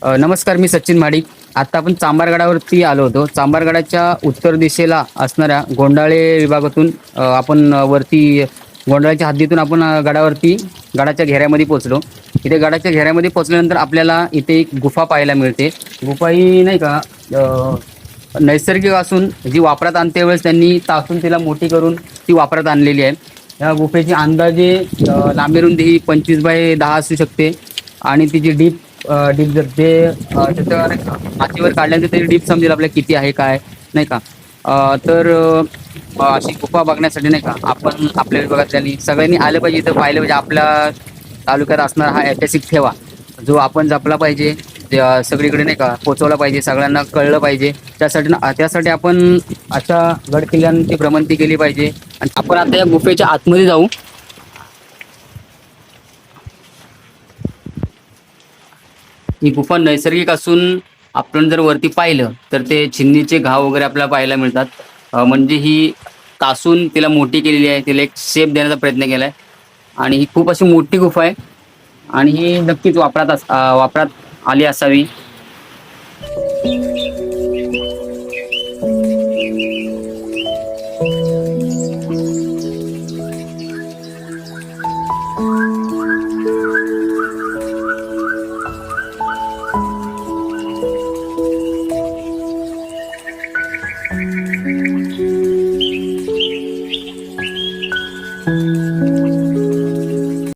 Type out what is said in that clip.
नमस्कार, मी सचिन महाडिक. आता आपण चांभारगडावरती आलो होतो. चांभारगडाच्या उत्तर दिशेला असणाऱ्या गोंडाळे विभागातून आपण वरती गोंडाळ्याच्या हद्दीतून आपण गडावरती गडाच्या घेऱ्यामध्ये पोहोचलो. इथे गडाच्या घेऱ्यामध्ये पोहोचल्यानंतर आपल्याला इथे एक गुफा पाहायला मिळते. गुफा ही नाही का नैसर्गिक असून जी वापरात आणते वेळेस त्यांनी तासून तिला मोठी करून ती वापरात आणलेली आहे. या गुफेची अंदाजे लांबी रुंदी ही 25 बाय 10 असू शकते आणि तिची डीप जर ते त्याच्यावर मातीवर काढल्यानंतर त्याची डीप समजेल आपल्याला किती आहे काय नाही का. तर अशी गुफा बघण्यासाठी नाही का आपण आपल्या विभागातल्यानी सगळ्यांनी आलं पाहिजे, इथं पाहिलं पाहिजे. आपल्या तालुक्यात असणारा हा ऐतिहासिक ठेवा जो आपण जपला पाहिजे, सगळीकडे नाही का पोचवला पाहिजे, सगळ्यांना कळलं पाहिजे. त्यासाठी आपण अशा गड किल्ल्यांची भ्रमंती केली पाहिजे. आणि आपण आता या गुफेच्या आतमध्ये जाऊ. ही गुफा नैसर्गिक असून आपण जर वरती पाहिलं तर ते चिन्नीचे घाव वगैरे आपल्याला पाहायला मिळतात. म्हणजे ही तासून तिला मोठी केलेली आहे, तिला एक शेप देण्याचा प्रयत्न केलाय. आणि ही खूप अशी मोठी गुफा आहे आणि ही नक्कीच वापरात आली असावी.